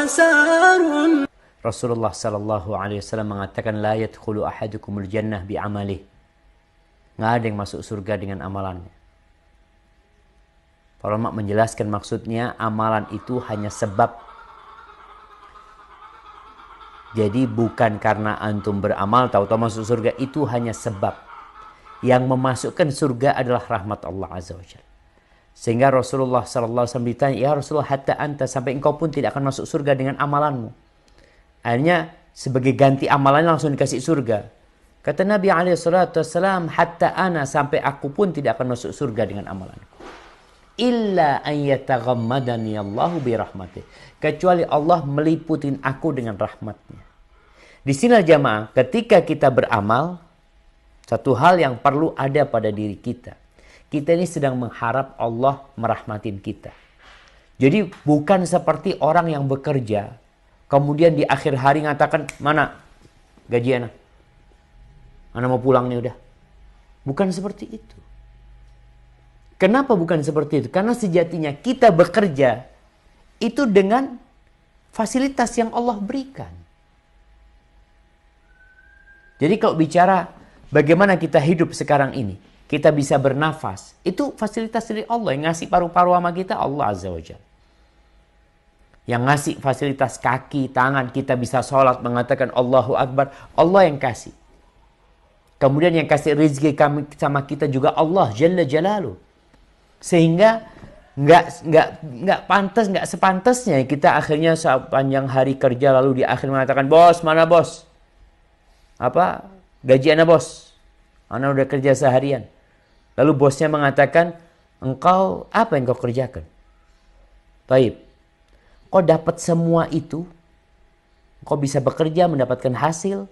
وسار. Rasulullah sallallahu alaihi wasallam mengatakan la yadkhulu ahadukumul jannah bi amalih. Nggak ada yang masuk surga dengan amalannya. Para ulama menjelaskan maksudnya amalan itu hanya sebab. Jadi bukan karena antum beramal tahu-tahu masuk surga, itu hanya sebab. Yang memasukkan surga adalah rahmat Allah Azza wa Jalla. Sehingga Rasulullah sallallahu alaihi wasallam ditanya, "Ya Rasulullah, hatta anta, sampai engkau pun tidak akan masuk surga dengan amalanmu?" Akhirnya sebagai ganti amalannya langsung dikasih surga. Kata Nabi alaihi salatu wasallam, "Hatta ana, sampai aku pun tidak akan masuk surga dengan amalanku. Illa an yataghammadani Allahu bi rahmatih." Kecuali Allah meliputin aku dengan rahmatnya. Di sini jamaah, ketika kita beramal, satu hal yang perlu ada pada diri kita. Kita ini sedang mengharap Allah merahmatin kita. Jadi bukan seperti orang yang bekerja, kemudian di akhir hari ngatakan, "Mana gaji anak? Anak mau pulang nih udah." Bukan seperti itu. Kenapa bukan seperti itu? Karena sejatinya kita bekerja itu dengan fasilitas yang Allah berikan. Jadi kalau bicara bagaimana kita hidup sekarang ini, kita bisa bernafas, itu fasilitas dari Allah. Yang ngasih paru-paru sama kita Allah Azza wa Jalla. Yang ngasih fasilitas kaki, tangan, kita bisa sholat, mengatakan Allahu Akbar, Allah yang kasih. Kemudian yang kasih rezeki kami sama kita juga Allah Jalla Jalaluh. Sehingga nggak pantas, nggak sepantasnya kita akhirnya sepanjang hari kerja lalu di akhir mengatakan, "Bos, mana bos? Apa gaji anak bos? Anak udah kerja seharian." Lalu bosnya mengatakan, "Engkau apa yang kau kerjakan? Baik, kau dapat semua itu, kau bisa bekerja mendapatkan hasil.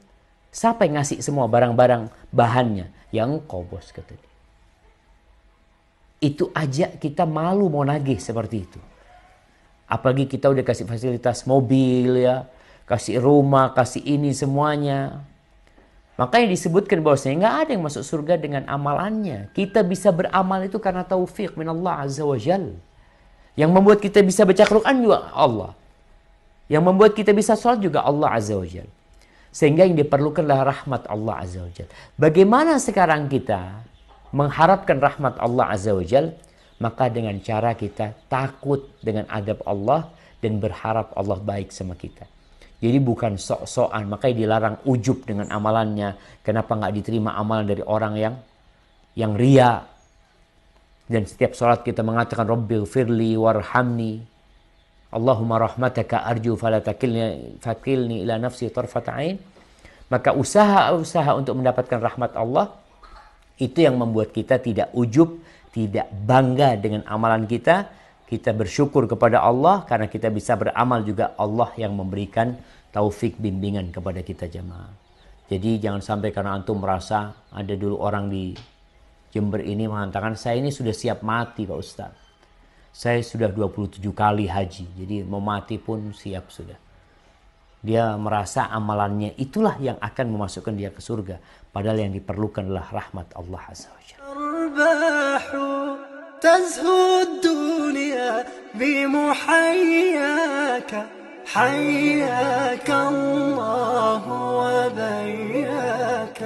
Siapa yang ngasih semua barang-barang bahannya?" "Ya engkau bos," kata dia. Itu aja kita malu mau nagih seperti itu. Apalagi kita udah kasih fasilitas mobil ya, kasih rumah, kasih ini semuanya. Makanya disebutkan bahwasanya nggak ada yang masuk surga dengan amalannya. Kita bisa beramal itu karena taufik min Allah Azza wa Jal. Yang membuat kita bisa baca Quran juga Allah. Yang membuat kita bisa sholat juga Allah Azza wa Jal. Sehingga yang diperlukan adalah rahmat Allah Azza wa Jal. Bagaimana sekarang kita mengharapkan rahmat Allah Azza wa Jal? Maka dengan cara kita takut dengan adab Allah dan berharap Allah baik sama kita. Jadi bukan sok-sokan, makanya dilarang ujub dengan amalannya. Kenapa nggak diterima amalan dari orang yang ria? Dan setiap sholat kita mengatakan Rabbighfirli warhamni, Allahumma rahmataka arju fala takilni ila nafsi tarfata ain. Maka usaha-usaha untuk mendapatkan rahmat Allah itu yang membuat kita tidak ujub, tidak bangga dengan amalan kita. Kita bersyukur kepada Allah karena kita bisa beramal juga Allah yang memberikan taufik bimbingan kepada kita jemaah. Jadi jangan sampai karena antum merasa, ada dulu orang di Jember ini mengatakan, "Saya ini sudah siap mati Pak Ustaz. Saya sudah 27 kali haji, jadi mau mati pun siap sudah." Dia merasa amalannya itulah yang akan memasukkan dia ke surga. Padahal yang diperlukan adalah rahmat Allah Azza wa Jalla. تزهو الدنيا بمحياك حياك الله وبياك.